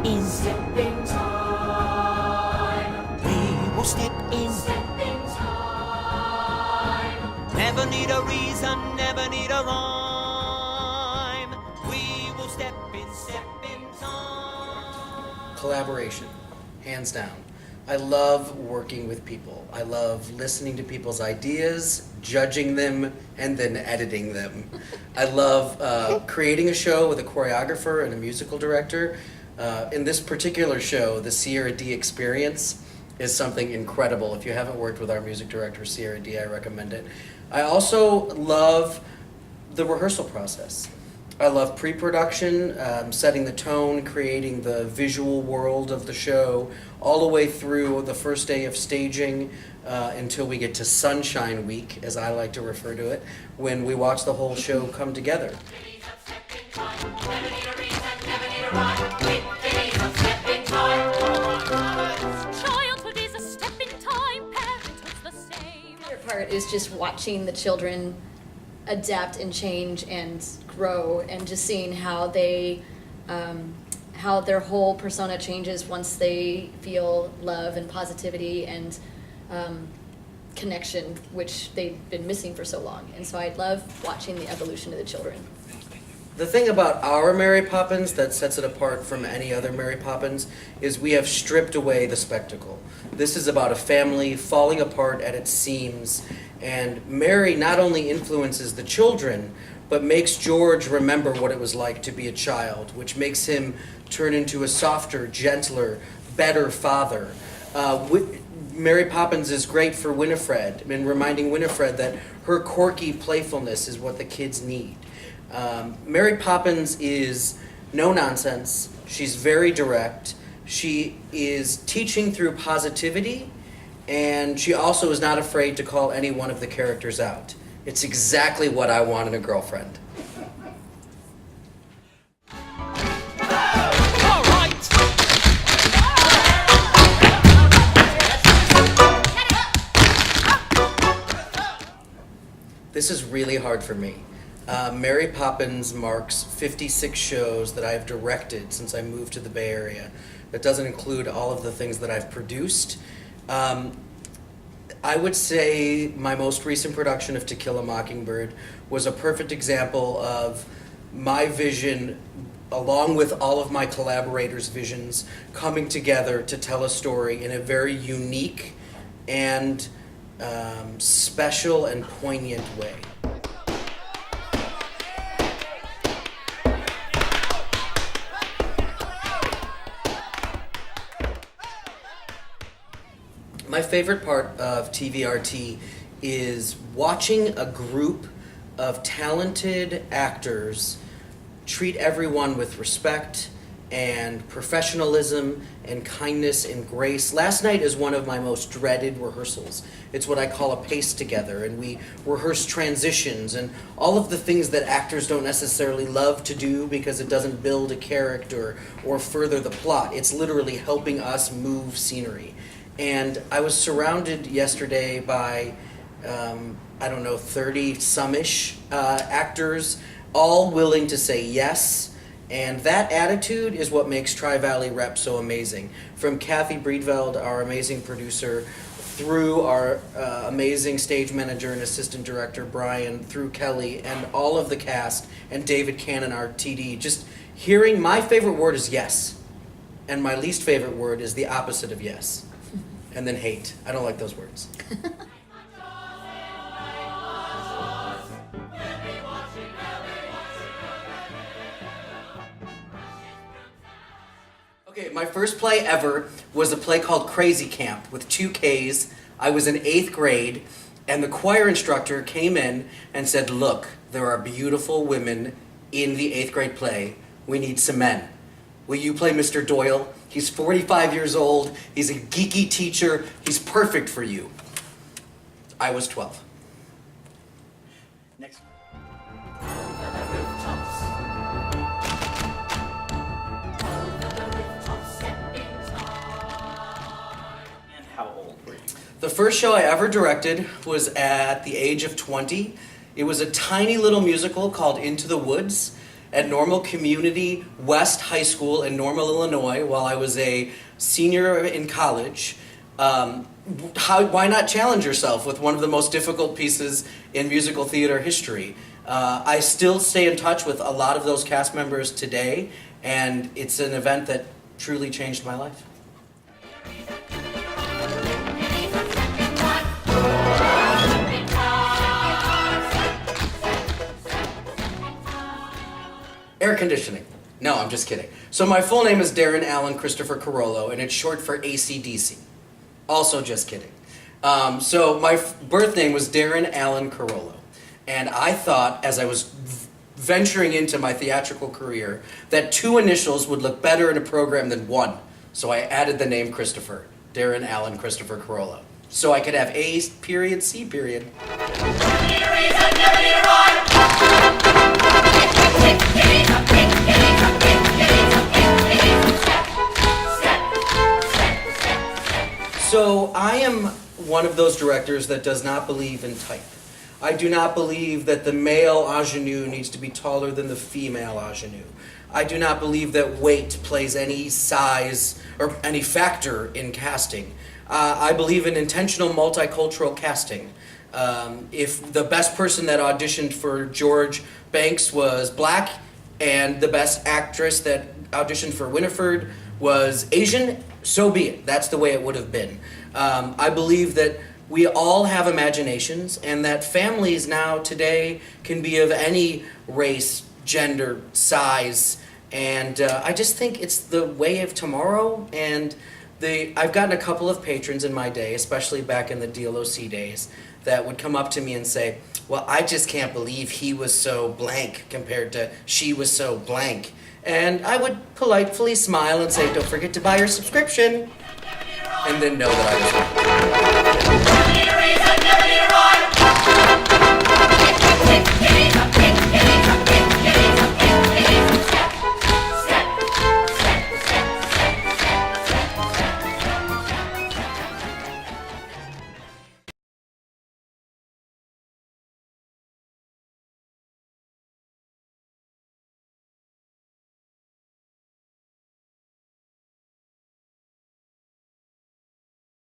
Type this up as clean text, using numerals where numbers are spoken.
in. Stepping time. We will step in. Stepping time. Never need a reason, never need a rhyme. We will step in time. Collaboration, hands down. I love working with people. I love listening to people's ideas, judging them, and then editing them. I love creating a show with a choreographer and a musical director. In this particular show, the Sierra D experience is something incredible. If you haven't worked with our music director, Sierra D, I recommend it. I also love the rehearsal process. I love pre-production, setting the tone, creating the visual world of the show, all the way through the first day of staging until we get to Sunshine Week, as I like to refer to it, when we watch the whole show come together. Childhood is a step in time, parenthood's the same. My favorite part is just watching the children adapt and change and grow, and just seeing how they how their whole persona changes once they feel love and positivity and connection, which they've been missing for so long. And so I love watching the evolution of the children. The thing about our Mary Poppins that sets it apart from any other Mary Poppins is we have stripped away the spectacle. This is about a family falling apart at its seams, and Mary not only influences the children, but makes George remember what it was like to be a child, which makes him turn into a softer, gentler, better father. Mary Poppins is great for Winifred, and reminding Winifred that her quirky playfulness is what the kids need. Mary Poppins is no nonsense. She's very direct. She is teaching through positivity, and she also is not afraid to call any one of the characters out. It's exactly what I want in a girlfriend. This is really hard for me. Mary Poppins marks 56 shows that I've directed since I moved to the Bay Area. That doesn't include all of the things that I've produced. I would say my most recent production of To Kill a Mockingbird was a perfect example of my vision, along with all of my collaborators' visions, coming together to tell a story in a very unique and special and poignant way. My favorite part of TVRT is watching a group of talented actors treat everyone with respect and professionalism and kindness and grace. Last night is one of my most dreaded rehearsals. It's what I call a pace together, and we rehearse transitions and all of the things that actors don't necessarily love to do because it doesn't build a character or further the plot. It's literally helping us move scenery. And I was surrounded yesterday by, 30-some-ish actors, all willing to say yes. And that attitude is what makes Tri-Valley Rep so amazing. From Kathy Breedveld, our amazing producer, through our amazing stage manager and assistant director, Brian, through Kelly, and all of the cast, and David Cannon, our TD. Just hearing, my favorite word is yes. And my least favorite word is the opposite of yes. And then hate. I don't like those words. Okay, my first play ever was a play called Crazy Camp with 2 Ks. I was in 8th grade, and the choir instructor came in and said, "Look, there are beautiful women in the 8th grade play. We need some men. Will you play Mr. Doyle? He's 45 years old. He's a geeky teacher. He's perfect for you." I was 12. Next. And how old were you? The first show I ever directed was at the age of 20. It was a tiny little musical called Into the Woods. at Normal Community West High School in Normal, Illinois, while I was a senior in college. Why not challenge yourself with one of the most difficult pieces in musical theater history? I still stay in touch with a lot of those cast members today, and it's an event that truly changed my life. Air conditioning. No, I'm just kidding. So my full name is Daren Alan Christopher Carollo, and it's short for ACDC. Also just kidding. So my birth name was Daren Alan Carollo. And I thought, as I was venturing into my theatrical career, that 2 initials would look better in a program than 1. So I added the name Christopher, Daren Alan Christopher Carollo. So I could have A period, C period. So I am one of those directors that does not believe in type. I do not believe that the male ingenue needs to be taller than the female ingenue. I do not believe that weight plays any size or any factor in casting. I believe in intentional multicultural casting. If the best person that auditioned for George Banks was black, and the best actress that auditioned for Winifred was Asian, so be it. That's the way it would have been. I believe that we all have imaginations, and that families now today can be of any race, gender, size, and I just think it's the way of tomorrow. And I've gotten a couple of patrons in my day, especially back in the DLOC days, that would come up to me and say, well, I just can't believe he was so blank compared to she was so blank. And I would politely smile and say, don't forget to buy your subscription, and then know that I was right.